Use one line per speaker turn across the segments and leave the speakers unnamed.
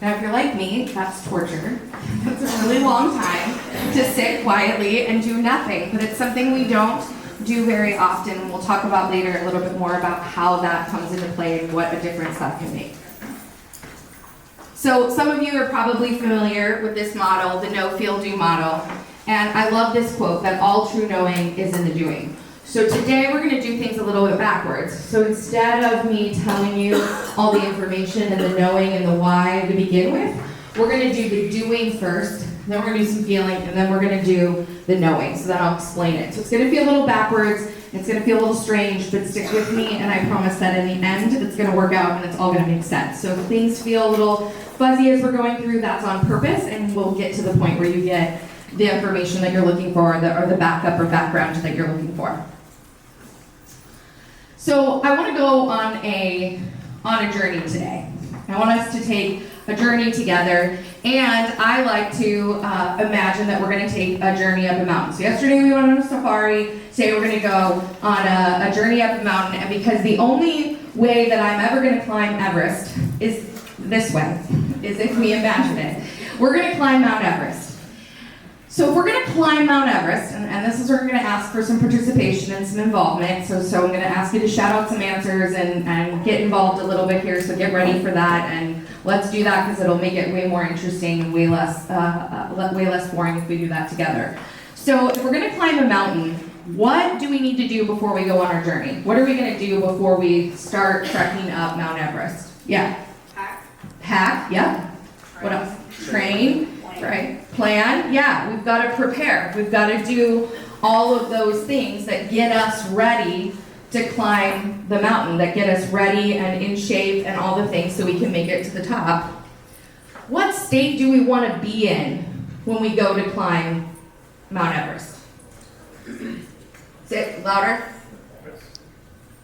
Now, if you're like me, that's torture. That's a really long time to sit quietly and do nothing, but it's something we don't do very often, and we'll talk about later a little bit more about how that comes into play and what a difference that can make. So some of you are probably familiar with this model, the know, feel, do model, and I love this quote, that all true knowing is in the doing. So today we're going to do things a little bit backwards. So instead of me telling you all the information and the knowing and the why to begin with, we're going to do the doing first, then we're going to do some feeling, and then we're going to do the knowing. So then I'll explain it. So it's going to feel a little backwards, it's going to feel a little strange, but stick with me, and I promise that in the end it's going to work out and it's all going to make sense. So if things feel a little fuzzy as we're going through, that's on purpose, and we'll get to the point where you get the information that you're looking for, or the backup or background that you're looking for. So I want to go on a journey today. I want us to take a journey together, and I like to imagine that we're going to take a journey up a mountain. So yesterday we went on a safari, today we're going to go on a journey up a mountain, and because the only way that I'm ever going to climb Everest is this way, is if we imagine it. We're going to climb Mount Everest. So if we're going to climb Mount Everest, and this is where we're going to ask for some participation and some involvement, so I'm going to ask you to shout out some answers and get involved a little bit here, so get ready for that, and let's do that because it'll make it way more interesting and way less boring if we do that together. So if we're going to climb a mountain, what do we need to do before we go on our journey? What are we going to do before we start trekking up Mount Everest? Yeah. Pack, yeah. What else? Train. Right, plan, yeah, we've got to prepare. We've got to do all of those things that get us ready to climb the mountain, that get us ready and in shape and all the things so we can make it to the top. What state do we want to be in when we go to climb Mount Everest? Say it louder.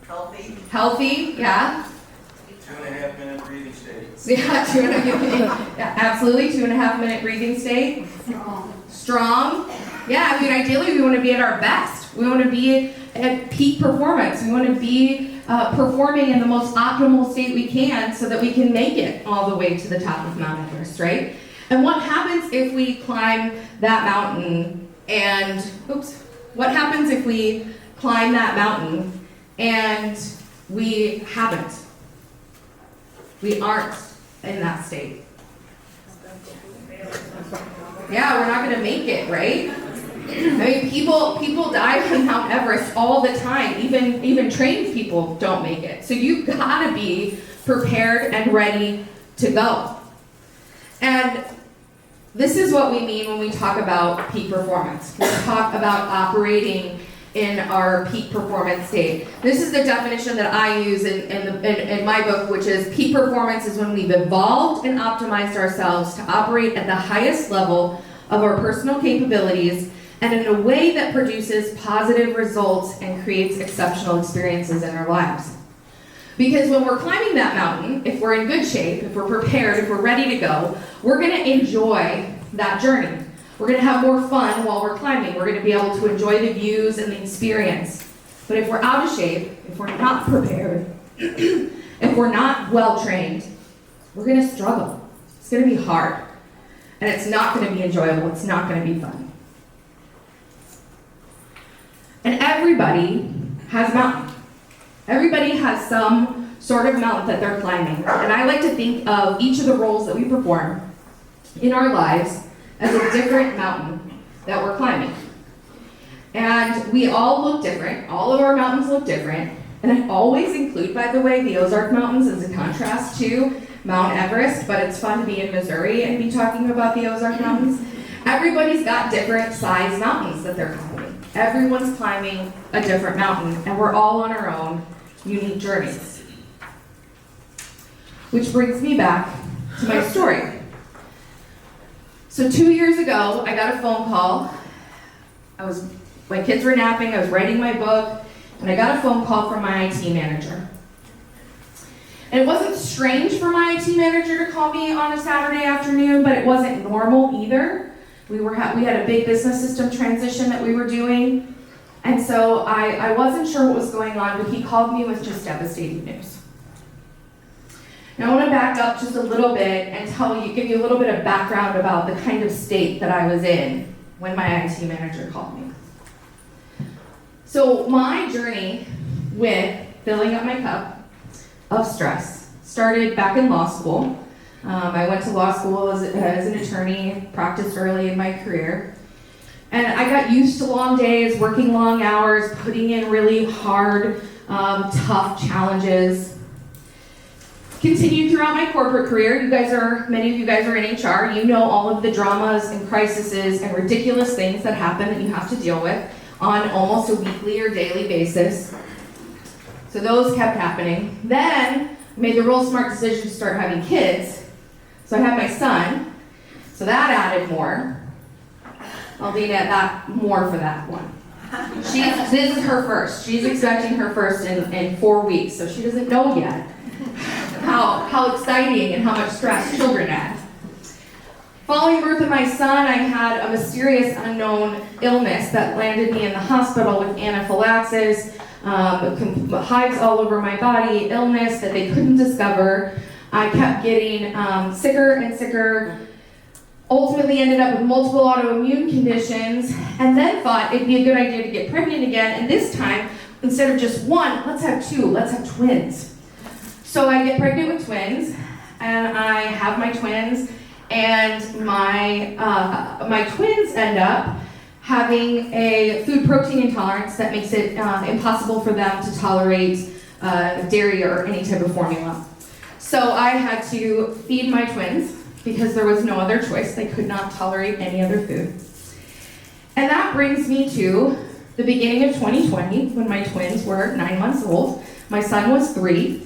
Healthy.
Healthy, yeah.
2.5 minute breathing state.
Yeah, 2.5 minute, yeah, absolutely, 2.5 minute breathing state. Strong. Yeah, I mean, ideally we want to be at our best. We want to be at peak performance. We want to be performing in the most optimal state we can so that we can make it all the way to the top of Mount Everest, right? And what happens if we climb that mountain and, what happens if we climb that mountain and we haven't? We aren't in that state. Yeah, we're not going to make it, right? I mean, people die on Mount Everest all the time. Even trained people don't make it. So you've got to be prepared and ready to go. And this is what we mean when we talk about peak performance. We talk about operating in our peak performance state. This is the definition that I use in my book, which is peak performance is when we've evolved and optimized ourselves to operate at the highest level of our personal capabilities and in a way that produces positive results and creates exceptional experiences in our lives. Because when we're climbing that mountain, if we're in good shape, if we're prepared, if we're ready to go, we're going to enjoy that journey. We're going to have more fun while we're climbing. We're going to be able to enjoy the views and the experience. But if we're out of shape, if we're not prepared, if we're not well trained, we're going to struggle. It's going to be hard. And it's not going to be enjoyable. It's not going to be fun. And everybody has a mountain. Everybody has some sort of mountain that they're climbing. And I like to think of each of the roles that we perform in our lives as a different mountain that we're climbing. And we all look different. All of our mountains look different. And I always include, by the way, the Ozark Mountains as a contrast to Mount Everest, but it's fun to be in Missouri and be talking about the Ozark Mountains. Everybody's got different size mountains that they're climbing. Everyone's climbing a different mountain, and we're all on our own unique journeys. Which brings me back to my story. So 2 years ago, I got a phone call. My kids were napping, I was writing my book, and I got a phone call from my IT manager. And it wasn't strange for my IT manager to call me on a Saturday afternoon, but it wasn't normal either. We had a big business system transition that we were doing, and so I wasn't sure what was going on, but he called me with just devastating news. Now I want to back up just a little bit and give you a little bit of background about the kind of state that I was in when my IT manager called me. So my journey with filling up my cup of stress started back in law school. I went to law school as an attorney, practiced early in my career. And I got used to long days, working long hours, putting in really hard, tough challenges. Continued throughout my corporate career. Many of you guys are in HR. You know all of the dramas and crises and ridiculous things that happen that you have to deal with on almost a weekly or daily basis. So those kept happening. Then I made the real smart decision to start having kids. So I had my son. So that added more. I'll lean at that more for that one. This is her first. She's expecting her first in 4 weeks, so she doesn't know yet how exciting and how much stress children add. Following birth of my son, I had a mysterious unknown illness that landed me in the hospital with anaphylaxis, hives all over my body, illness that they couldn't discover. I kept getting sicker and sicker, ultimately ended up with multiple autoimmune conditions, and then thought it'd be a good idea to get pregnant again, and this time, instead of just one, let's have two, let's have twins. So I get pregnant with twins, and I have my twins, and my twins end up having a food protein intolerance that makes it impossible for them to tolerate dairy or any type of formula. So I had to feed my twins because there was no other choice. They could not tolerate any other food. And that brings me to the beginning of 2020 when my twins were 9 months old. My son was 3.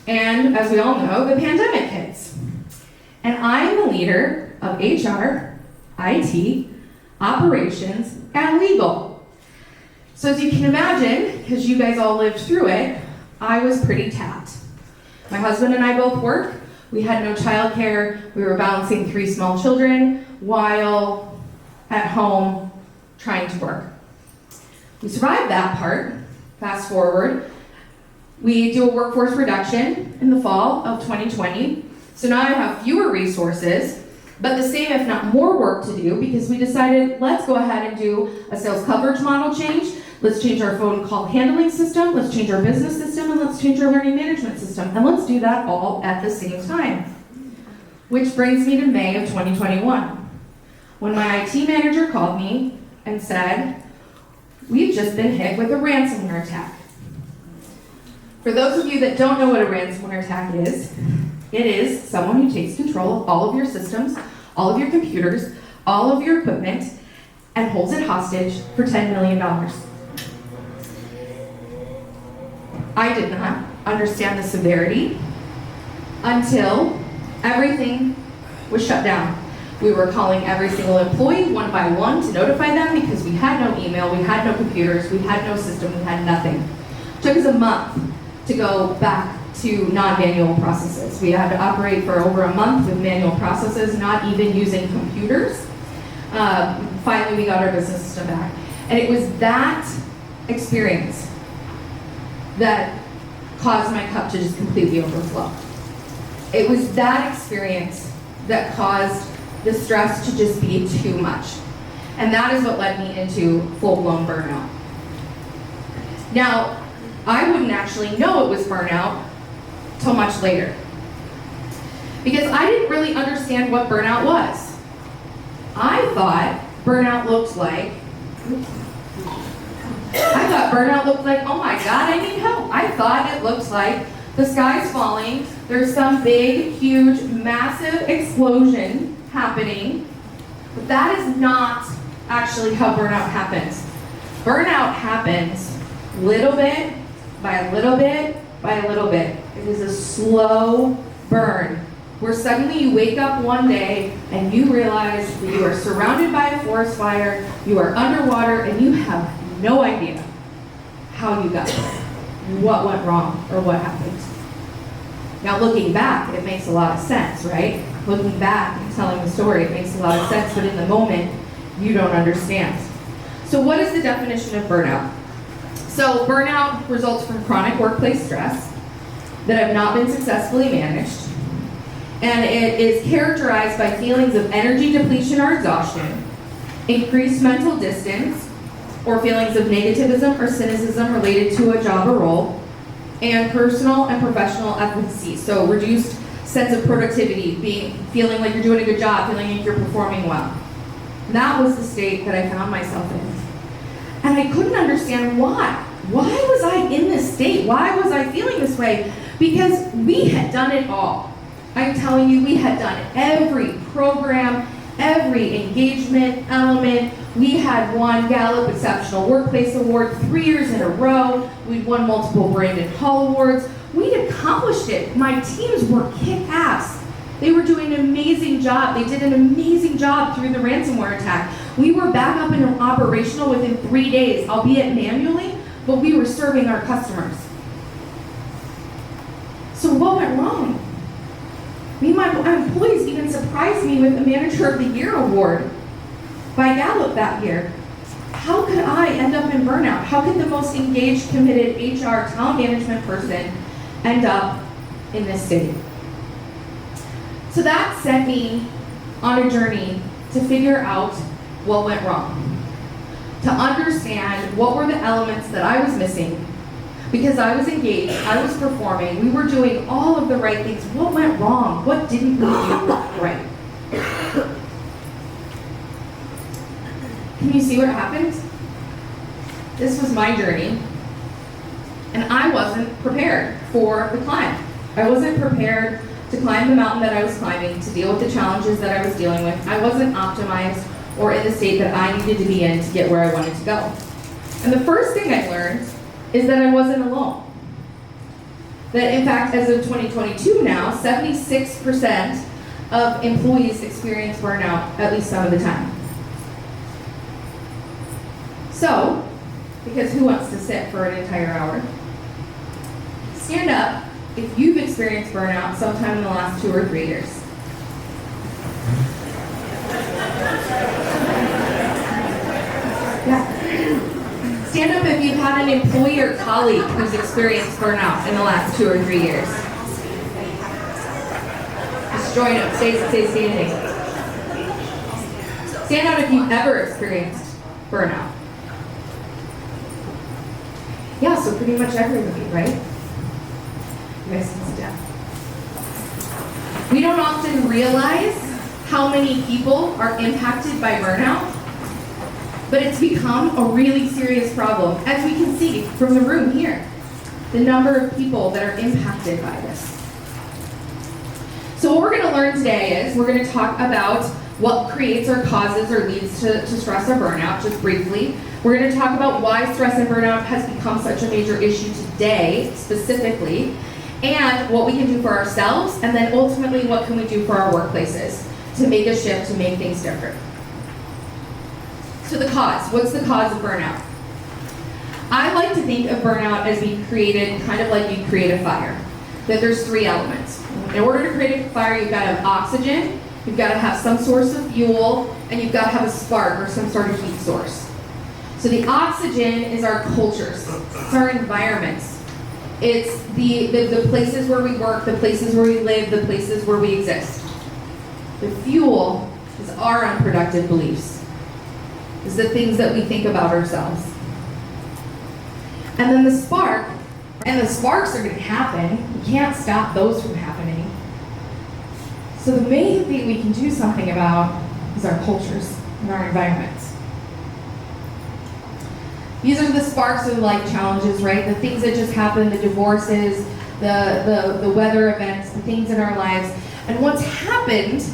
And as we all know, the pandemic hits. And I'm the leader of HR, IT, operations, and legal. So as you can imagine, because you guys all lived through it, I was pretty tapped. My husband and I both work. We had no childcare. We were balancing 3 small children while at home trying to work. We survived that part. Fast forward. We do a workforce reduction in the fall of 2020. So now I have fewer resources, but the same, if not more work to do, because we decided, let's go ahead and do a sales coverage model change. Let's change our phone call handling system. Let's change our business system, and let's change our learning management system. And let's do that all at the same time. Which brings me to May of 2021, when my IT manager called me and said, we've just been hit with a ransomware attack. For those of you that don't know what a ransomware attack is, it is someone who takes control of all of your systems, all of your computers, all of your equipment, and holds it hostage for $10 million. I did not understand the severity until everything was shut down. We were calling every single employee one by one to notify them because we had no email, we had no computers, we had no system, we had nothing. It took us a month to go back to non-manual processes. We had to operate for over a month with manual processes, not even using computers. Finally, we got our business system back. And it was that experience that caused my cup to just completely overflow. It was that experience that caused the stress to just be too much. And that is what led me into full-blown burnout. Now, I wouldn't actually know it was burnout till much later. Because I didn't really understand what burnout was. I thought burnout looked like, oh my God, I need help. I thought it looked like the sky's falling, there's some big, huge, massive explosion happening, but that is not actually how burnout happens. Burnout happens little bit by little bit by a little bit. It is a slow burn where suddenly you wake up one day and you realize that you are surrounded by a forest fire, you are underwater, and you have no idea how you got there, what went wrong, or what happened. Now looking back, it makes a lot of sense, right? Looking back and telling the story, it makes a lot of sense, but in the moment, you don't understand. So what is the definition of burnout? So burnout results from chronic workplace stress that have not been successfully managed, And it is characterized by feelings of energy depletion or exhaustion, increased mental distance, or feelings of negativism or cynicism related to a job or role, and personal and professional efficacy. So reduced sense of productivity, feeling like you're doing a good job, feeling like you're performing well. That was the state that I found myself in. And I couldn't understand why. Why was I in this state? Why was I feeling this way? Because we had done it all. I'm telling you, we had done every program, every engagement element. We had won Gallup Exceptional Workplace Award 3 years in a row. We'd won multiple Brandon Hall Awards. We'd accomplished it. My teams were kick-ass. They were doing an amazing job. They did an amazing job through the ransomware attack. We were back up and operational within 3 days, albeit manually, but we were serving our customers. So what went wrong? My employees even surprised me with the Manager of the Year award by Gallup that year. How could I end up in burnout? How could the most engaged, committed HR talent management person end up in this state? So that sent me on a journey to figure out what went wrong, to understand what were the elements that I was missing. Because I was engaged, I was performing, we were doing all of the right things. What went wrong? What didn't we do right? Can you see what happened? This was my journey, and I wasn't prepared for the climb. I wasn't prepared to climb the mountain that I was climbing, to deal with the challenges that I was dealing with. I wasn't optimized or in the state that I needed to be in to get where I wanted to go. And the first thing I learned is that I wasn't alone. That in fact, as of 2022 now, 76% of employees experience burnout at least some of the time. So, because who wants to sit for an entire hour? Stand up if you've experienced burnout sometime in the last 2 or 3 years. Yeah. Stand up if you've had an employee or colleague who's experienced burnout in the last 2 or 3 years. Just join up, stay standing. Stand out if you've ever experienced burnout. Yeah, so pretty much everybody, right? You guys can sit down. We don't often realize how many people are impacted by burnout, but it's become a really serious problem. As we can see from the room here, the number of people that are impacted by this. So what we're going to learn today is we're going to talk about what creates or causes or leads to stress or burnout, just briefly. We're going to talk about why stress and burnout has become such a major issue today, specifically, and what we can do for ourselves, and then ultimately what can we do for our workplaces to make a shift, to make things different. So the cause, what's the cause of burnout? I like to think of burnout as being created kind of like you create a fire, that there's 3 elements. In order to create a fire, you've got to have oxygen, you've got to have some source of fuel, and you've got to have a spark or some sort of heat source. So the oxygen is our cultures, it's our environments. It's the places where we work, the places where we live, the places where we exist. The fuel is our unproductive beliefs. It's the things that we think about ourselves. And then the spark, and the sparks are going to happen. You can't stop those from happening. So the main thing we can do something about is our cultures and our environments. These are the sparks of life challenges, right? The things that just happen, the divorces, the weather events, the things in our lives. And what's happened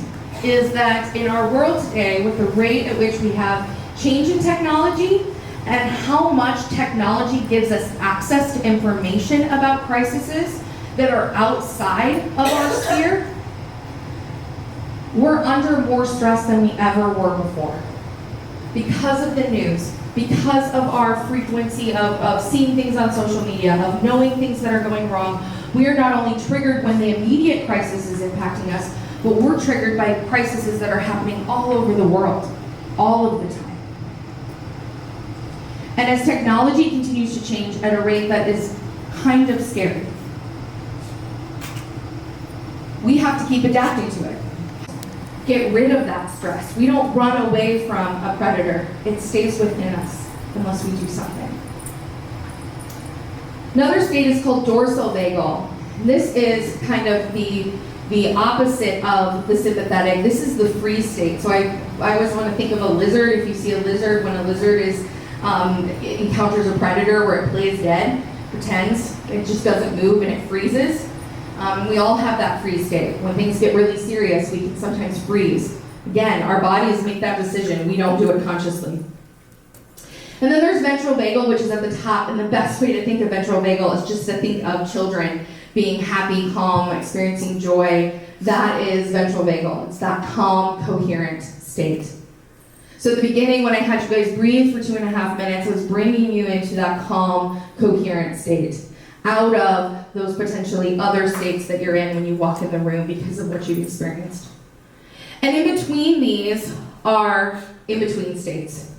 is that in our world today, with the rate at which we have change in technology and how much technology gives us access to information about crises that are outside of our sphere, we're under more stress than we ever were before. Because of the news, because of our frequency of seeing things on social media, of knowing things that are going wrong, we are not only triggered when the immediate crisis is impacting us, but we're triggered by crises that are happening all over the world, all of the time. And as technology continues to change at a rate that is kind of scary, we have to keep adapting to it. Get rid of that stress. We don't run away from a predator. It stays within us unless we do something. Another state is called dorsal vagal. This is kind of the opposite of the sympathetic. This is the freeze state. So I always want to think of a lizard. If you see a lizard, when a lizard encounters a predator where it plays dead, pretends, it just doesn't move and it freezes. We all have that freeze state. When things get really serious, we can sometimes freeze. Again, our bodies make that decision. We don't do it consciously. And then there's ventral vagal, which is at the top, and the best way to think of ventral vagal is just to think of children being happy, calm, experiencing joy. That is ventral vagal. It's that calm, coherent state. So at the beginning, when I had you guys breathe for 2.5 minutes, I was bringing you into that calm, coherent state, out of those potentially other states that you're in when you walk in the room because of what you've experienced. And in between these are in-between states,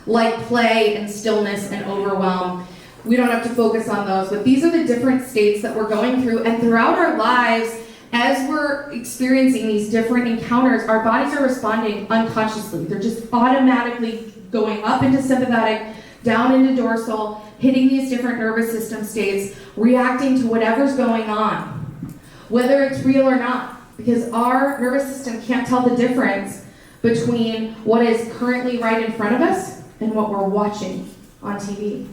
like play and stillness and overwhelm. We don't have to focus on those, but these are the different states that we're going through, and throughout our lives, as we're experiencing these different encounters, our bodies are responding unconsciously. They're just automatically going up into sympathetic, down into dorsal, hitting these different nervous system states, reacting to whatever's going on, whether it's real or not, because our nervous system can't tell the difference between what is currently right in front of us and what we're watching on TV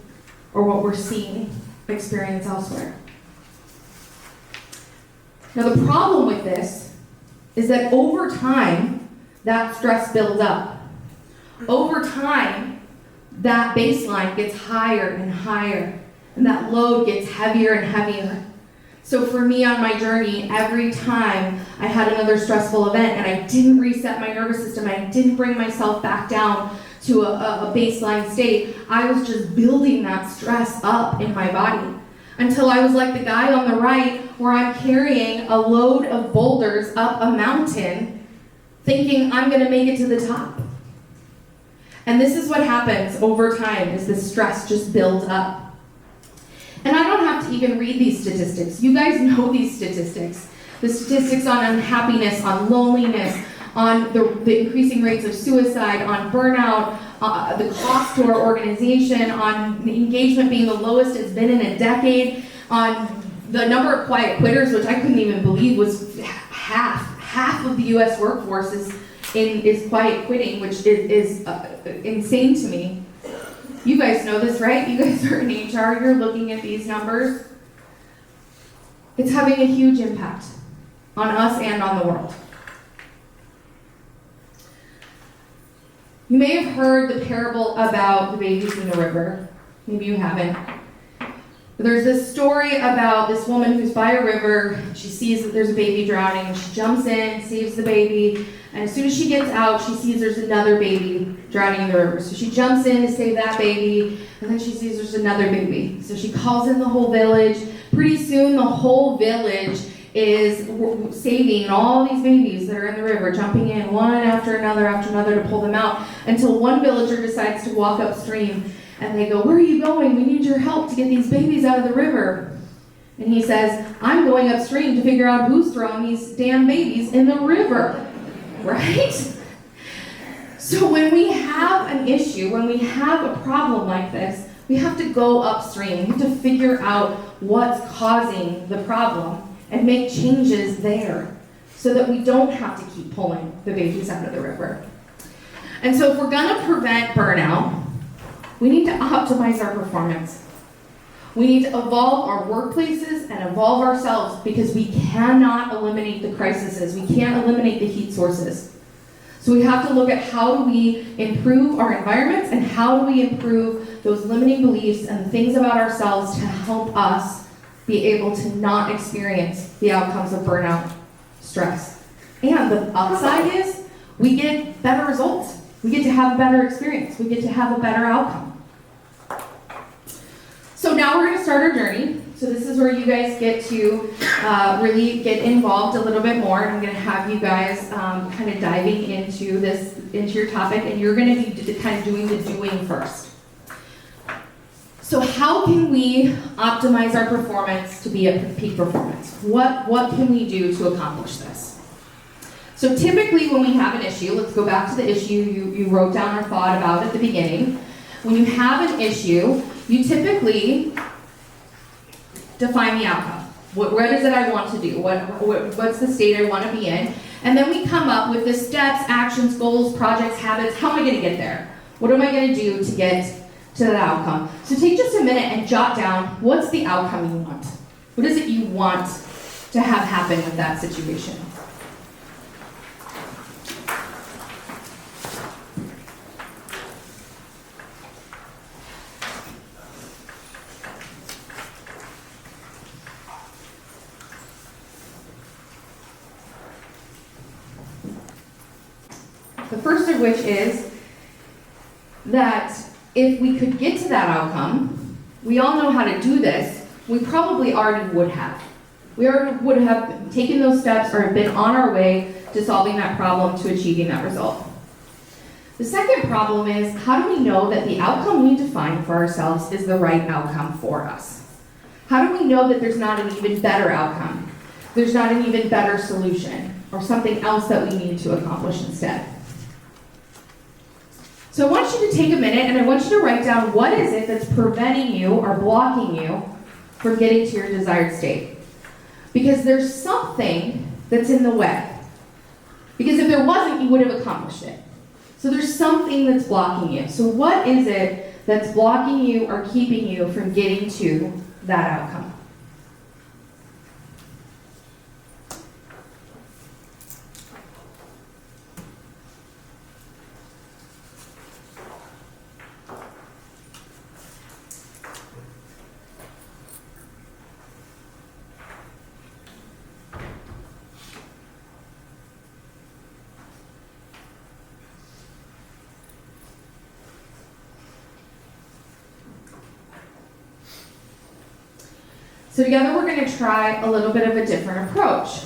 or what we're seeing experience elsewhere. Now the problem with this is that over time, that stress builds up. Over time, that baseline gets higher and higher, and that load gets heavier and heavier. So for me on my journey, every time I had another stressful event and I didn't reset my nervous system, I didn't bring myself back down to a baseline state, I was just building that stress up in my body until I was like the guy on the right where I'm carrying a load of boulders up a mountain thinking I'm going to make it to the top. And this is what happens over time is the stress just builds up. And I don't have to even read these statistics. You guys know these statistics. The statistics on unhappiness, on loneliness, on the increasing rates of suicide, on burnout, the cost to our organization, on engagement being the lowest it's been in a decade, on the number of quiet quitters, which I couldn't even believe was half of the US workforce is quiet quitting, which is insane to me. You guys know this, right? You guys are in HR, you're looking at these numbers. It's having a huge impact on us and on the world. You may have heard the parable about the babies in the river. Maybe you haven't. But there's this story about this woman who's by a river. She sees that there's a baby drowning. She jumps in, saves the baby, and as soon as she gets out, she sees there's another baby drowning in the river. So she jumps in to save that baby, and then she sees there's another baby. So she calls in the whole village. Pretty soon, the whole village is saving all these babies that are in the river, jumping in one after another to pull them out, until one villager decides to walk upstream. And they go, "Where are you going? We need your help to get these babies out of the river." And he says, "I'm going upstream to figure out who's throwing these damn babies in the river." Right? So when we have an issue, when we have a problem like this, we have to go upstream. We have to figure out what's causing the problem and make changes there so that we don't have to keep pulling the babies out of the river. And so if we're going to prevent burnout, we need to optimize our performance. We need to evolve our workplaces and evolve ourselves because we cannot eliminate the crises. We can't eliminate the heat sources. So we have to look at how do we improve our environments and how do we improve those limiting beliefs and things about ourselves to help us be able to not experience the outcomes of burnout, stress. And the upside is we get better results. We get to have a better experience. We get to have a better outcome. So now we're going to start our journey. So this is where you guys get to really get involved a little bit more. I'm going to have you guys kind of diving into your topic, and you're going to be kind of doing the doing first. So how can we optimize our performance to be at peak performance? What can we do to accomplish this? So typically when we have an issue, let's go back to the issue you wrote down or thought about at the beginning. When you have an issue, you typically define the outcome. What is it I want to do? What's the state I want to be in? And then we come up with the steps, actions, goals, projects, habits. How am I going to get there? What am I going to do to get to that outcome? So take just a minute and jot down, what's the outcome you want? What is it you want to have happen with that situation? The first of which is that if we could get to that outcome, we all know how to do this, we probably already would have. We already would have taken those steps or have been on our way to solving that problem, to achieving that result. The second problem is, how do we know that the outcome we define for ourselves is the right outcome for us? How do we know that there's not an even better outcome? There's not an even better solution or something else that we need to accomplish instead? So I want you to take a minute and I want you to write down what is it that's preventing you or blocking you from getting to your desired state. Because there's something that's in the way. Because if there wasn't, you would have accomplished it. So there's something that's blocking you. So what is it that's blocking you or keeping you from getting to that outcome? So together we're going to try a little bit of a different approach.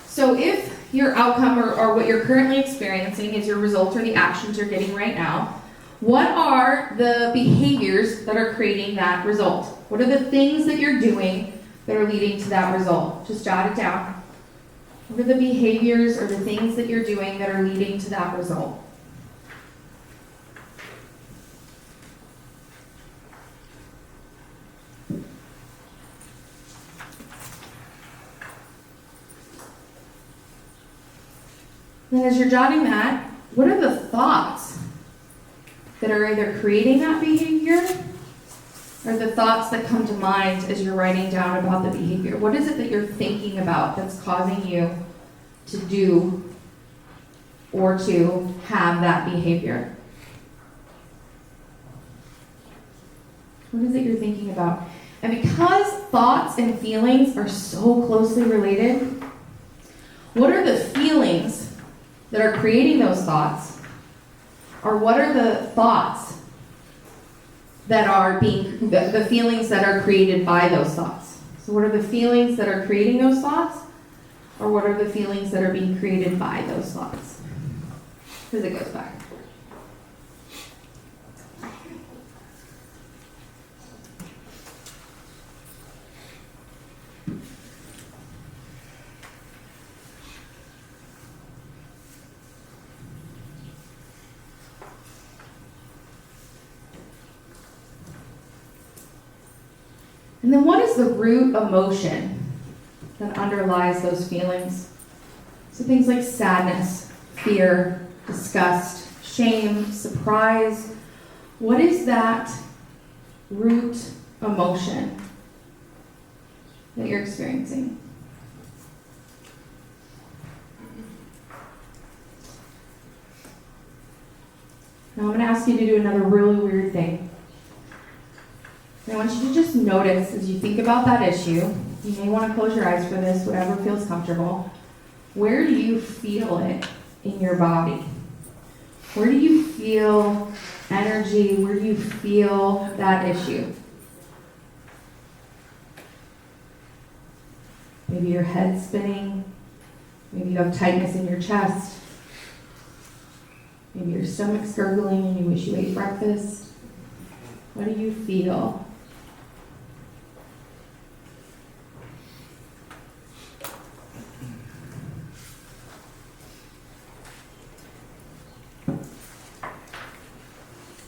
So if your outcome or what you're currently experiencing is your results or the actions you're getting right now, what are the behaviors that are creating that result? What are the things that you're doing that are leading to that result? Just jot it down. What are the behaviors or the things that you're doing that are leading to that result? And as you're jotting that, what are the thoughts that are either creating that behavior or the thoughts that come to mind as you're writing down about the behavior? What is it that you're thinking about that's causing you to do or to have that behavior? What is it you're thinking about? And because thoughts and feelings are so closely related, what are the feelings that are creating those thoughts, or what are the thoughts that are being, the feelings that are created by those thoughts? So what are the feelings that are creating those thoughts, or what are the feelings that are being created by those thoughts? Because it goes back. And then what is the root emotion that underlies those feelings? So things like sadness, fear, disgust, shame, surprise. What is that root emotion that you're experiencing? Now I'm going to ask you to do another really weird thing. I want you to just notice as you think about that issue, you may want to close your eyes for this, whatever feels comfortable. Where do you feel it in your body? Where do you feel energy? Where do you feel that issue? Maybe your head's spinning. Maybe you have tightness in your chest. Maybe your stomach's gurgling and you wish you ate breakfast. What do you feel?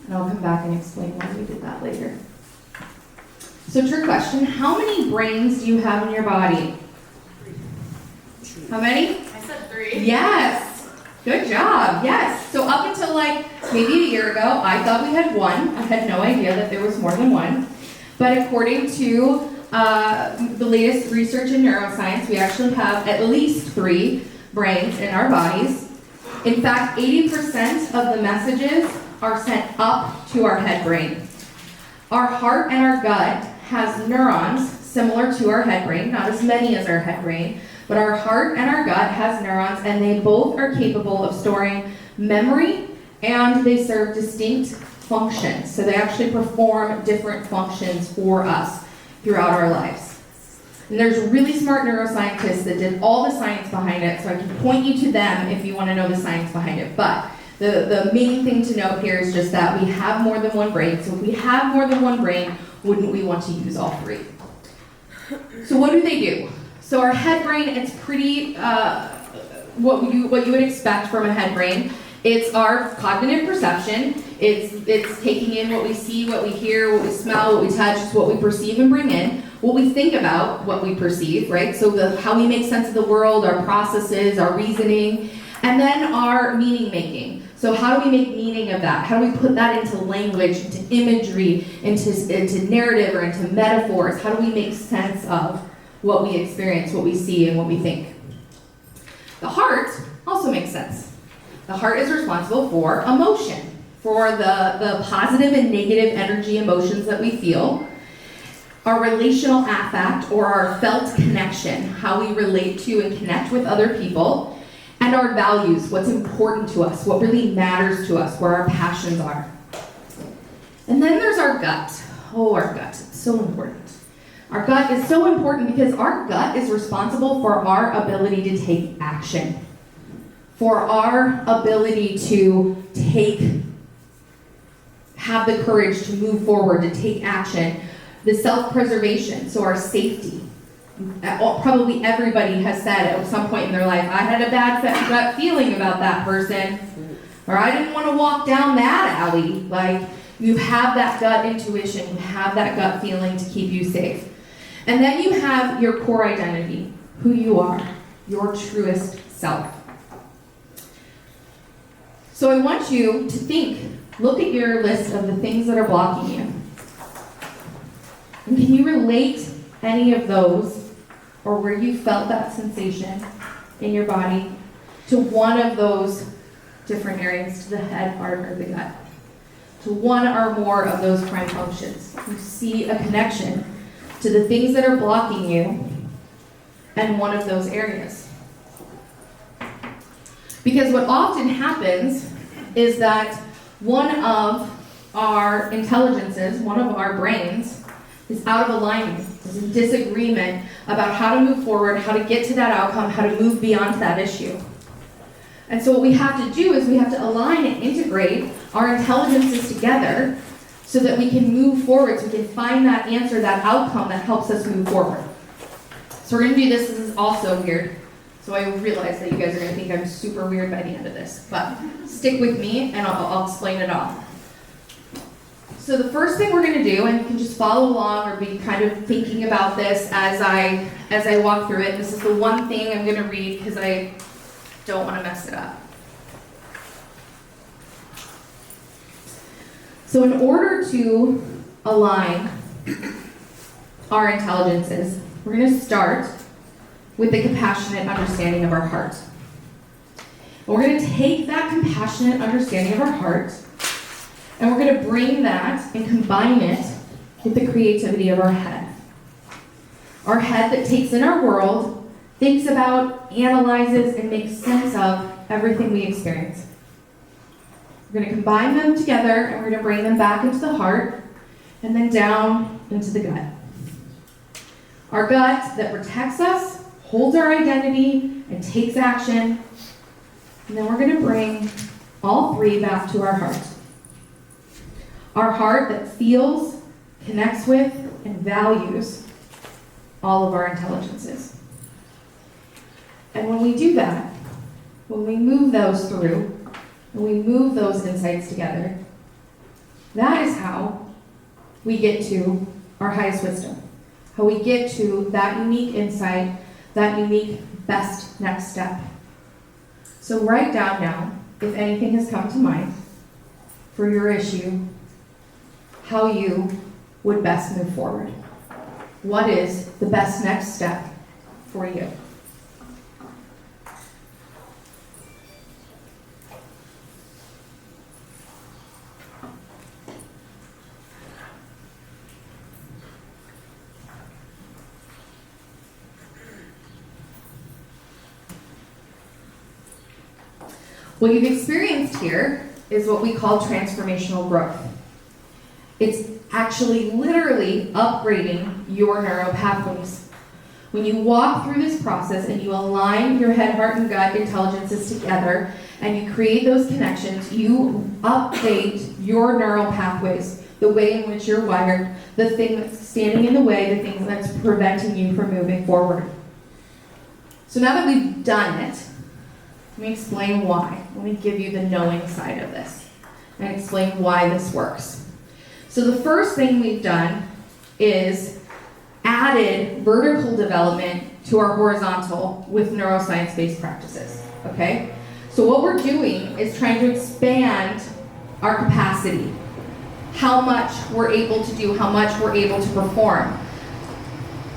And I'll come back and explain why we did that later. So trick question, how many brains do you have in your body? How many?
I said 3.
Yes. Good job. Yes. So up until like maybe a year ago, I thought we had one. I had no idea that there was more than one. But according to the latest research in neuroscience, we actually have at least 3 brains in our bodies. In fact, 80% of the messages are sent up to our head brain. Our heart and our gut has neurons similar to our head brain, not as many as our head brain, but our heart and our gut has neurons, and they both are capable of storing memory, and they serve distinct functions. So they actually perform different functions for us throughout our lives. And there's really smart neuroscientists that did all the science behind it, so I can point you to them if you want to know the science behind it. But the main thing to note here is just that we have more than one brain. So if we have more than one brain, wouldn't we want to use all 3? So what do they do? So our head brain, it's pretty what you would expect from a head brain. It's our cognitive perception. It's taking in what we see, what we hear, what we smell, what we touch. It's what we perceive and bring in. What we think about, what we perceive, right? So how we make sense of the world, our processes, our reasoning, and then our meaning making. So how do we make meaning of that? How do we put that into language, into imagery, into narrative, or into metaphors? How do we make sense of what we experience, what we see, and what we think? The heart also makes sense. The heart is responsible for emotion, for the positive and negative energy emotions that we feel, our relational affect, or our felt connection, how we relate to and connect with other people, and our values, what's important to us, what really matters to us, where our passions are. And then there's our gut. Oh, our gut, it's so important. Our gut is so important because our gut is responsible for our ability to take action, for our ability to have the courage to move forward, to take action, the self-preservation, so our safety. Probably everybody has said at some point in their life, I had a bad gut feeling about that person, or I didn't want to walk down that alley. Like, you have that gut intuition, you have that gut feeling to keep you safe. And then you have your core identity, who you are, your truest self. So I want you to look at your list of the things that are blocking you. And can you relate any of those, or where you felt that sensation in your body, to one of those different areas, to the head, heart, or the gut? To one or more of those prime functions. You see a connection to the things that are blocking you and one of those areas. Because what often happens is that one of our intelligences, one of our brains, is out of alignment, is in disagreement about how to move forward, how to get to that outcome, how to move beyond that issue. And so what we have to do is we have to align and integrate our intelligences together so that we can move forward, so we can find that answer, that outcome that helps us move forward. So we're going to do this. This is also weird. So I realize that you guys are going to think I'm super weird by the end of this. But stick with me and I'll explain it all. So the first thing we're going to do, and you can just follow along or be kind of thinking about this as I walk through it. This is the one thing I'm going to read because I don't want to mess it up. So in order to align our intelligences, we're going to start with the compassionate understanding of our heart. And we're going to take that compassionate understanding of our heart, and we're going to bring that and combine it with the creativity of our head. Our head that takes in our world, thinks about, analyzes, and makes sense of everything we experience. We're going to combine them together, and we're going to bring them back into the heart, and then down into the gut. Our gut that protects us, holds our identity, and takes action. And then we're going to bring all 3 back to our heart. Our heart that feels, connects with, and values all of our intelligences. And when we do that, when we move those through, when we move those insights together, that is how we get to our highest wisdom. How we get to that unique insight, that unique best next step. So write down now, if anything has come to mind for your issue, how you would best move forward. What is the best next step for you? What you've experienced here is what we call transformational growth. It's actually literally upgrading your neural pathways. When you walk through this process and you align your head, heart, and gut intelligences together and you create those connections, you update your neural pathways, the way in which you're wired, the thing that's standing in the way, the thing that's preventing you from moving forward. So now that we've done it, let me explain why. Let me give you the knowing side of this and explain why this works. So the first thing we've done is added vertical development to our horizontal with neuroscience-based practices, okay? So what we're doing is trying to expand our capacity, how much we're able to do, how much we're able to perform.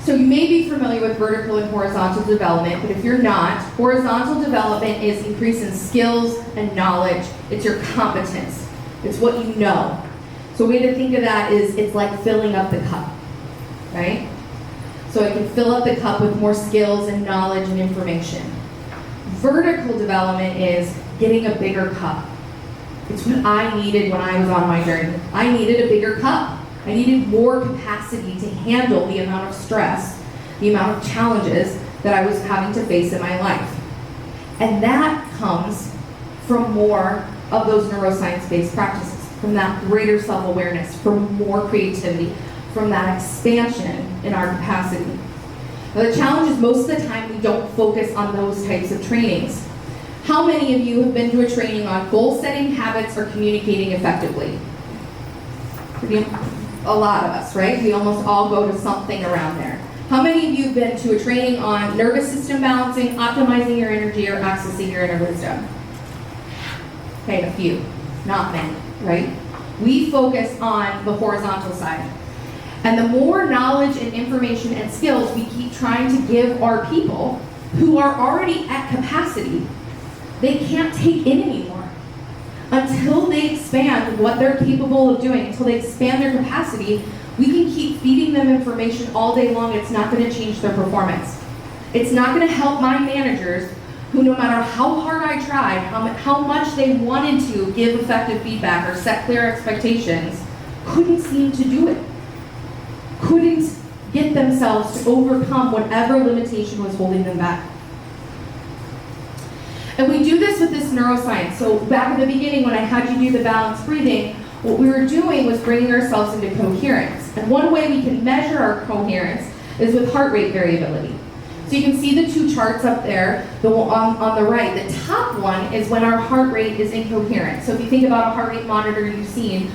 So you may be familiar with vertical and horizontal development, but if you're not, horizontal development is increasing skills and knowledge. It's your competence. It's what you know. So a way to think of that is it's like filling up the cup, right? So I can fill up the cup with more skills and knowledge and information. Vertical development is getting a bigger cup. It's what I needed when I was on my journey. I needed a bigger cup. I needed more capacity to handle the amount of stress, the amount of challenges that I was having to face in my life. And that comes from more of those neuroscience-based practices, from that greater self-awareness, from more creativity, from that expansion in our capacity. Now the challenge is most of the time we don't focus on those types of trainings. How many of you have been to a training on goal setting habits or communicating effectively? A lot of us, right? We almost all go to something around there. How many of you have been to a training on nervous system balancing, optimizing your energy, or accessing your inner wisdom? Okay, a few, not many, right? We focus on the horizontal side. And the more knowledge and information and skills we keep trying to give our people who are already at capacity, they can't take in anymore. Until they expand what they're capable of doing, until they expand their capacity, we can keep feeding them information all day long. It's not going to change their performance. It's not going to help my managers who, no matter how hard I tried, how much they wanted to give effective feedback or set clear expectations, couldn't seem to do it. Couldn't get themselves to overcome whatever limitation was holding them back. And we do this with this neuroscience. So back at the beginning when I had you do the balanced breathing, what we were doing was bringing ourselves into coherence. And one way we can measure our coherence is with heart rate variability. So you can see the two charts up there, on the right. The top one is when our heart rate is incoherent. So if you think about a heart rate monitor you've seen,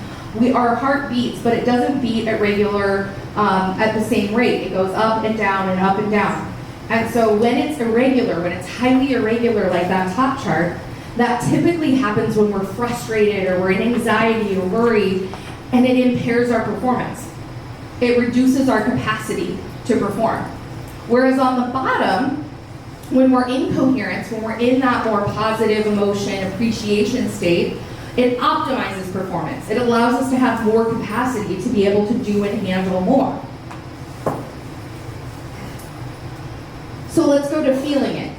our heart beats, but it doesn't beat at at the same rate. It goes up and down and up and down. And so when it's irregular, when it's highly irregular like that top chart, that typically happens when we're frustrated or we're in anxiety or worried, and it impairs our performance. It reduces our capacity to perform. Whereas on the bottom, when we're in coherence, when we're in that more positive emotion, appreciation state, it optimizes performance. It allows us to have more capacity to be able to do and handle more. So let's go to feeling it.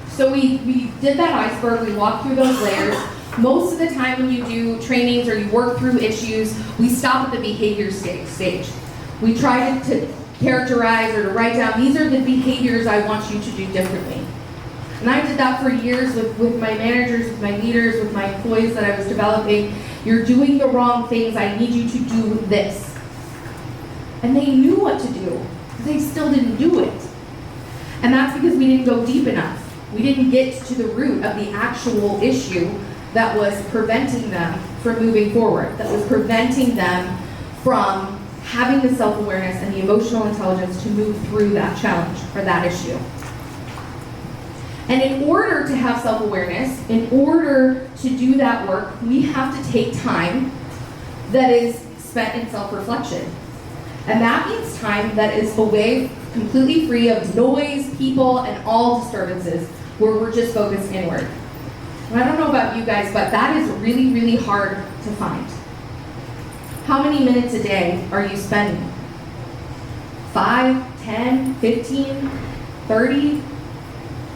So we did that iceberg, we walked through those layers. Most of the time when you do trainings or you work through issues, we stop at the behavior stage. We try to characterize or to write down, these are the behaviors I want you to do differently. And I did that for years with my managers, with my leaders, with my employees that I was developing. You're doing the wrong things. I need you to do this. And they knew what to do. They still didn't do it. And that's because we didn't go deep enough. We didn't get to the root of the actual issue that was preventing them from moving forward, that was preventing them from having the self-awareness and the emotional intelligence to move through that challenge or that issue. And in order to have self-awareness, in order to do that work, we have to take time that is spent in self-reflection. And that means time that is away, completely free of noise, people, and all disturbances, where we're just focused inward. And I don't know about you guys, but that is really, really hard to find. How many minutes a day are you spending? 5, 10, 15, 30?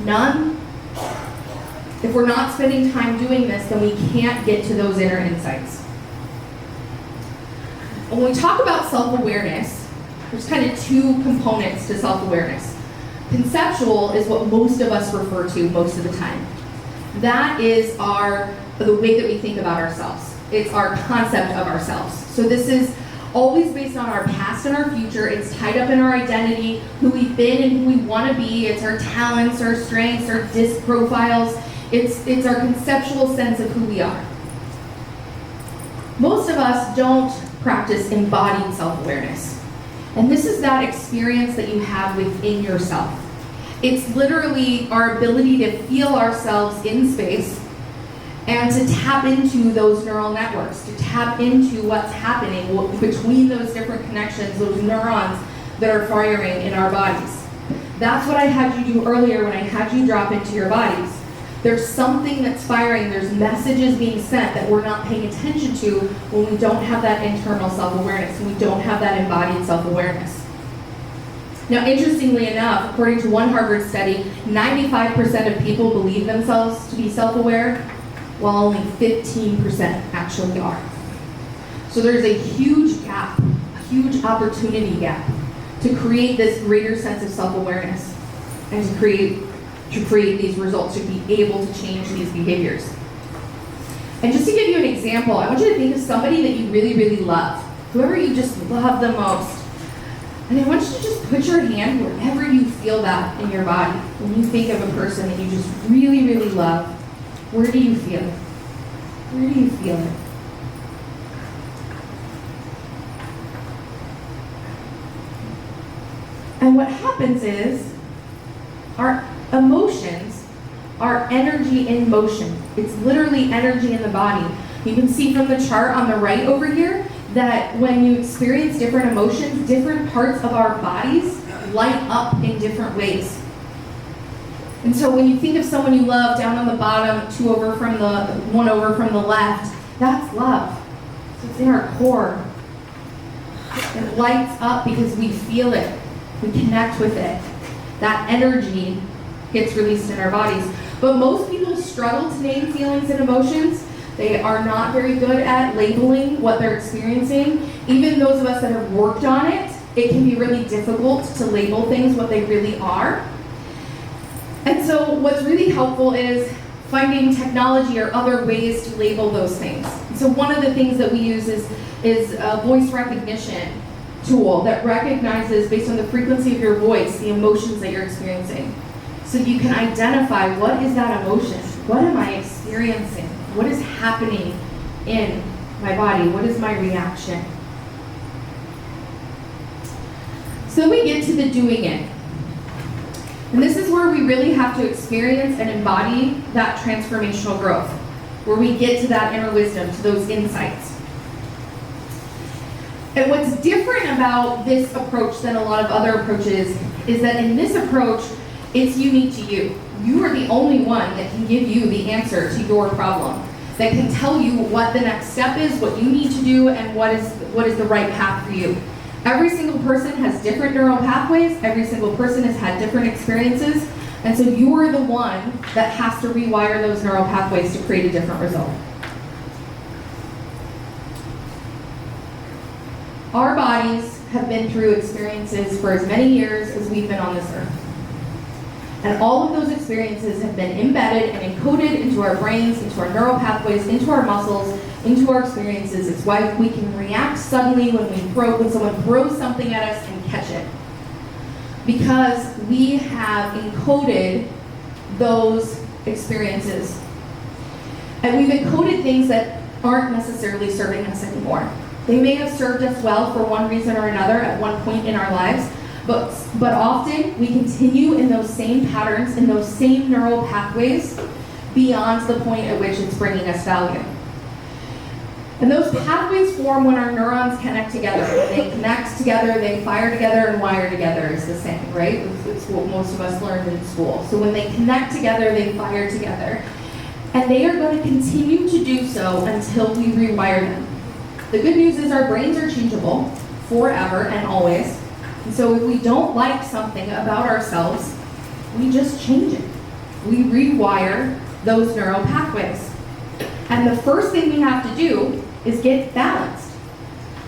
None? If we're not spending time doing this, then we can't get to those inner insights. When we talk about self-awareness, there's kind of two components to self-awareness. Conceptual is what most of us refer to most of the time. That is the way that we think about ourselves. It's our concept of ourselves. So this is always based on our past and our future. It's tied up in our identity, who we've been and who we want to be. It's our talents, our strengths, our disc profiles. It's our conceptual sense of who we are. Most of us don't practice embodied self-awareness. And this is that experience that you have within yourself. It's literally our ability to feel ourselves in space and to tap into those neural networks, to tap into what's happening between those different connections, those neurons that are firing in our bodies. That's what I had you do earlier when I had you drop into your bodies. There's something that's firing, there's messages being sent that we're not paying attention to when we don't have that internal self-awareness, when we don't have that embodied self-awareness. Now, interestingly enough, according to one Harvard study, 95% of people believe themselves to be self-aware, while only 15% actually are. So there's a huge gap, a huge opportunity gap to create this greater sense of self-awareness and to create these results, to be able to change these behaviors. And just to give you an example, I want you to think of somebody that you really, really love, whoever you just love the most. And I want you to just put your hand wherever you feel that in your body. When you think of a person that you just really, really love, where do you feel it? Where do you feel it? And what happens is, our emotions are energy in motion. It's literally energy in the body. You can see from the chart on the right over here that when you experience different emotions, different parts of our bodies light up in different ways. And so when you think of someone you love down on the bottom, one over from the left, that's love. So it's in our core. It lights up because we feel it. We connect with it. That energy gets released in our bodies. But most people struggle to name feelings and emotions. They are not very good at labeling what they're experiencing. Even those of us that have worked on it, it can be really difficult to label things what they really are. And so what's really helpful is finding technology or other ways to label those things. So one of the things that we use is a voice recognition tool that recognizes, based on the frequency of your voice, the emotions that you're experiencing. So you can identify, what is that emotion? What am I experiencing? What is happening in my body? What is my reaction? So we get to the doing it. And this is where we really have to experience and embody that transformational growth, where we get to that inner wisdom, to those insights. And what's different about this approach than a lot of other approaches is that in this approach, it's unique to you. You are the only one that can give you the answer to your problem, that can tell you what the next step is, what you need to do, and what is the right path for you. Every single person has different neural pathways. Every single person has had different experiences. And so you're the one that has to rewire those neural pathways to create a different result. Our bodies have been through experiences for as many years as we've been on this earth. And all of those experiences have been embedded and encoded into our brains, into our neural pathways, into our muscles, into our experiences. It's why we can react suddenly when someone throws something at us and catch it. Because we have encoded those experiences. And we've encoded things that aren't necessarily serving us anymore. They may have served us well for one reason or another at one point in our lives, but often we continue in those same patterns, in those same neural pathways, beyond the point at which it's bringing us value. And those pathways form when our neurons connect together. They connect together, they fire together, and wire together is the saying, right? It's what most of us learned in school. So when they connect together, they fire together. And they are going to continue to do so until we rewire them. The good news is our brains are changeable forever and always. And so if we don't like something about ourselves, we just change it. We rewire those neural pathways. And the first thing we have to do is get balanced,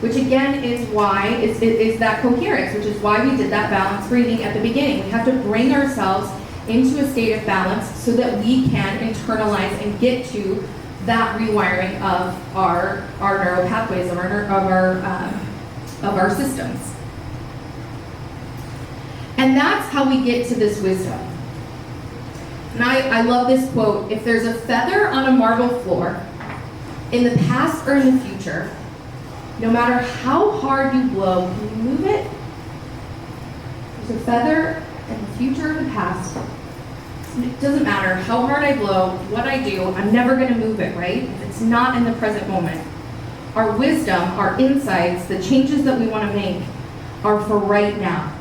which again is why is that coherence, which is why we did that balanced breathing at the beginning. We have to bring ourselves into a state of balance so that we can internalize and get to that rewiring of our neural pathways, of our systems. And that's how we get to this wisdom. And I love this quote: if there's a feather on a marble floor, in the past or in the future, no matter how hard you blow, can you move it? There's a feather in the future or the past. It doesn't matter how hard I blow, what I do, I'm never going to move it, right? If it's not in the present moment. Our wisdom, our insights, the changes that we want to make are for right now.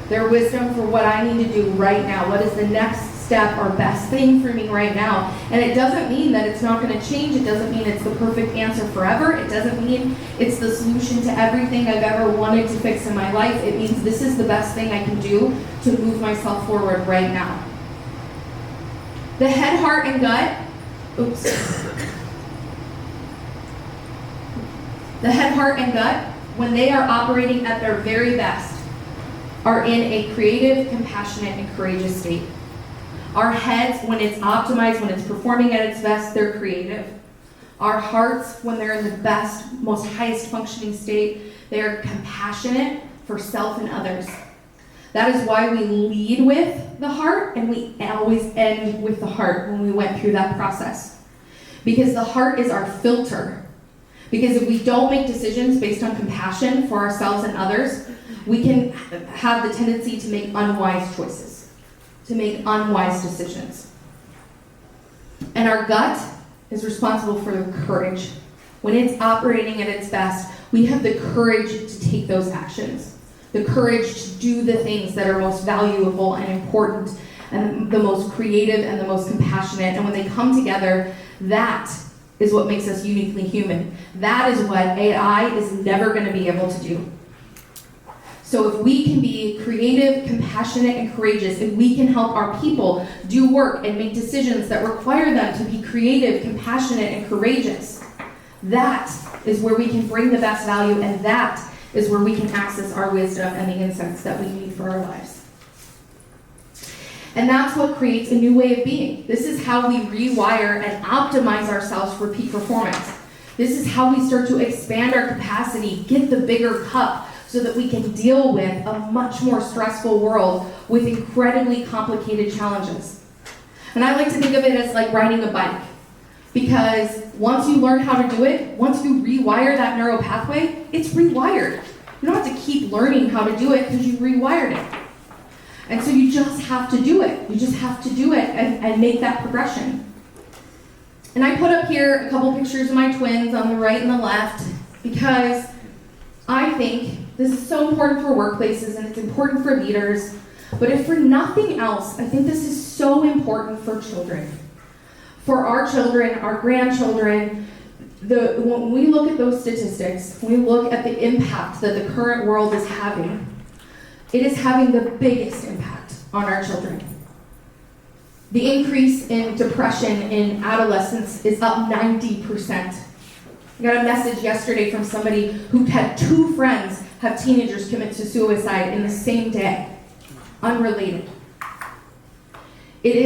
They're wisdom for what I need to do right now. What is the next step or best thing for me right now? And it doesn't mean that it's not going to change. It doesn't mean it's the perfect answer forever. It doesn't mean it's the solution to everything I've ever wanted to fix in my life. It means this is the best thing I can do to move myself forward right now. The head, heart, and gut, the head, heart, and gut, when they are operating at their very best, are in a creative, compassionate, and courageous state. Our heads, when it's optimized, when it's performing at its best, they're creative. Our hearts, when they're in the best, most highest functioning state, they are compassionate for self and others. That is why we lead with the heart, and we always end with the heart when we went through that process. Because the heart is our filter. Because if we don't make decisions based on compassion for ourselves and others, we can have the tendency to make unwise choices, to make unwise decisions. And our gut is responsible for the courage. When it's operating at its best, we have the courage to take those actions. The courage to do the things that are most valuable and important and the most creative and the most compassionate. And when they come together, that is what makes us uniquely human. That is what AI is never going to be able to do. So if we can be creative, compassionate, and courageous, if we can help our people do work and make decisions that require them to be creative, compassionate, and courageous, that is where we can bring the best value, and that is where we can access our wisdom and the insights that we need for our lives. And that's what creates a new way of being. This is how we rewire and optimize ourselves for peak performance. This is how we start to expand our capacity, get the bigger cup, so that we can deal with a much more stressful world with incredibly complicated challenges. And I like to think of it as like riding a bike. Because once you learn how to do it, once you rewire that neural pathway, it's rewired. You don't have to keep learning how to do it because you rewired it. And so you just have to do it. You just have to do it and make that progression. And I put up here a couple pictures of my twins on the right and the left because I think this is so important for workplaces and it's important for leaders. But if for nothing else, I think this is so important for children. For our children, our grandchildren, when we look at those statistics, when we look at the impact that the current world is having, it is having the biggest impact on our children. The increase in depression in adolescence is up 90%. I got a message yesterday from somebody who had 2 friends have teenagers commit to suicide in the same day, unrelated. It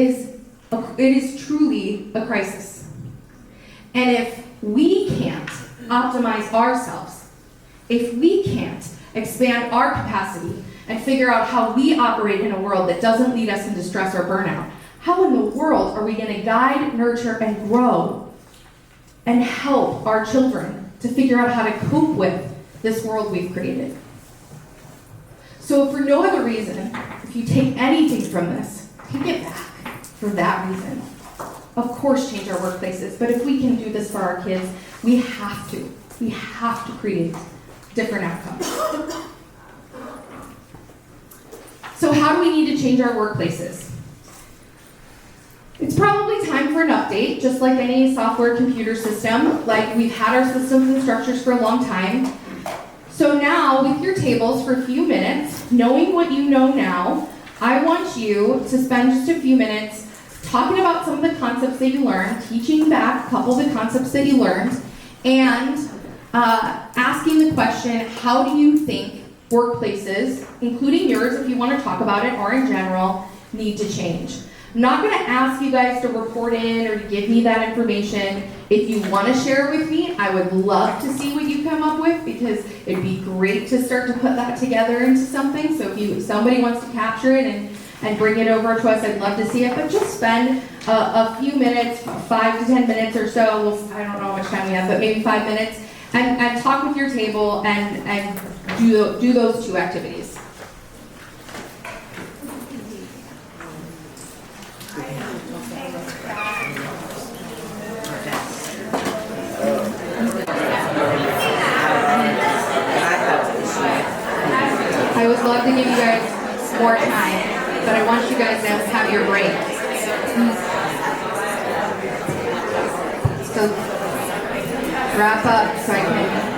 is truly a crisis. And if we can't optimize ourselves, if we can't expand our capacity and figure out how we operate in a world that doesn't lead us into stress or burnout, how in the world are we going to guide, nurture, and grow and help our children to figure out how to cope with this world we've created? So if for no other reason, if you take anything from this, take it back for that reason. Of course, change our workplaces, but if we can do this for our kids, we have to. We have to create different outcomes. So how do we need to change our workplaces? It's probably time for an update, just like any software computer system. Like, we've had our systems and structures for a long time. So now, with your tables for a few minutes, knowing what you know now, I want you to spend just a few minutes talking about some of the concepts that you learned, teaching back a couple of the concepts that you learned, and asking the question, how do you think workplaces, including yours if you want to talk about it, or in general, need to change? I'm not going to ask you guys to report in or to give me that information. If you want to share it with me, I would love to see what you come up with, because it'd be great to start to put that together into something. So if somebody wants to capture it and bring it over to us, I'd love to see it. But just spend a few minutes, 5 to 10 minutes or so, I don't know how much time we have, but maybe 5 minutes, and talk with your table and do those two activities. I would love to give you guys more time, but I want you guys to have your break. So wrap up so I can.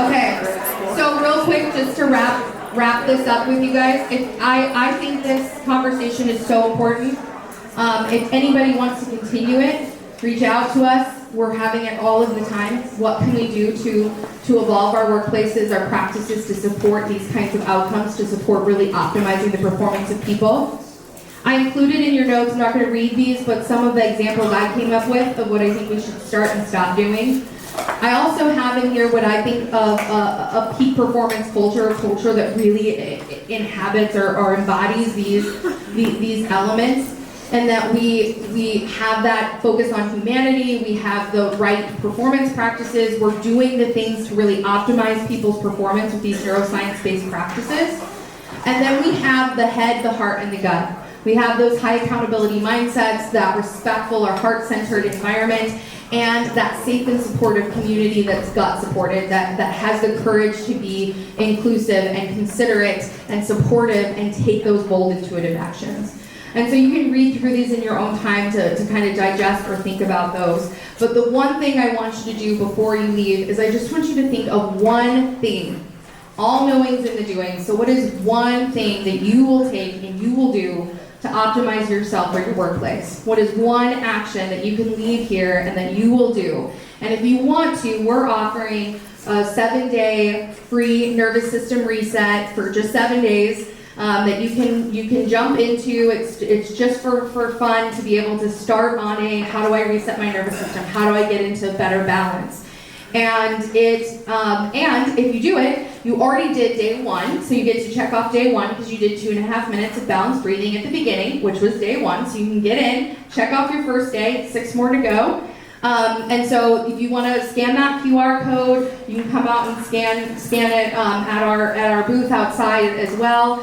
Okay, so real quick, just to wrap this up with you guys, I think this conversation is so important. If anybody wants to continue it, reach out to us. We're having it all of the time. What can we do to evolve our workplaces, our practices to support these kinds of outcomes, to support really optimizing the performance of people? I included in your notes, I'm not going to read these, but some of the examples I came up with of what I think we should start and stop doing. I also have in here what I think of a peak performance culture, a culture that really inhabits or embodies these elements. And that we have that focus on humanity, we have the right performance practices, we're doing the things to really optimize people's performance with these neuroscience-based practices. And then we have the head, the heart, and the gut. We have those high accountability mindsets, that respectful or heart-centered environment, and that safe and supportive community that's gut-supported, that has the courage to be inclusive and considerate and supportive and take those bold, intuitive actions. And so you can read through these in your own time to kind of digest or think about those. But the one thing I want you to do before you leave is I just want you to think of one thing. All knowing's in the doing. So what is one thing that you will take and you will do to optimize yourself or your workplace? What is one action that you can leave here and that you will do? And if you want to, we're offering a 7-day free nervous system reset for just 7 days. That you can jump into. It's just for fun to be able to start on a how do I reset my nervous system? How do I get into better balance? And and if you do it, you already did day 1, so you get to check off day 1 because you did 2.5 minutes of balanced breathing at the beginning, which was day 1. So you can get in, check off your first day, 6 more to go. And so if you want to scan that QR code, you can come out and scan it at our booth outside as well.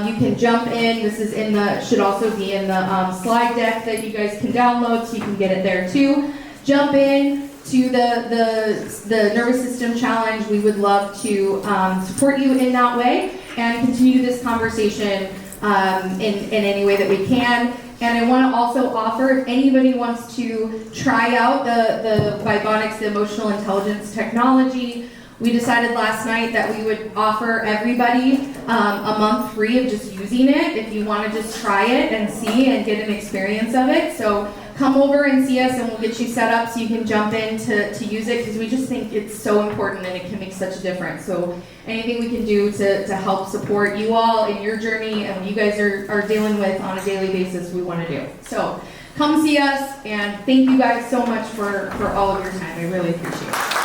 You can jump in. This is should also be in the slide deck that you guys can download, so you can get it there too. Jump in to the nervous system challenge. We would love to support you in that way and continue this conversation in any way that we can. And I want to also offer, if anybody wants to try out the Vibonics, the emotional intelligence technology, we decided last night that we would offer everybody a month free of just using it if you want to just try it and see and get an experience of it. So come over and see us and we'll get you set up so you can jump in to use it, because we just think it's so important and it can make such a difference. So anything we can do to help support you all in your journey and what you guys are dealing with on a daily basis, we want to do. So come see us, and thank you guys so much for all of your time. I really appreciate it.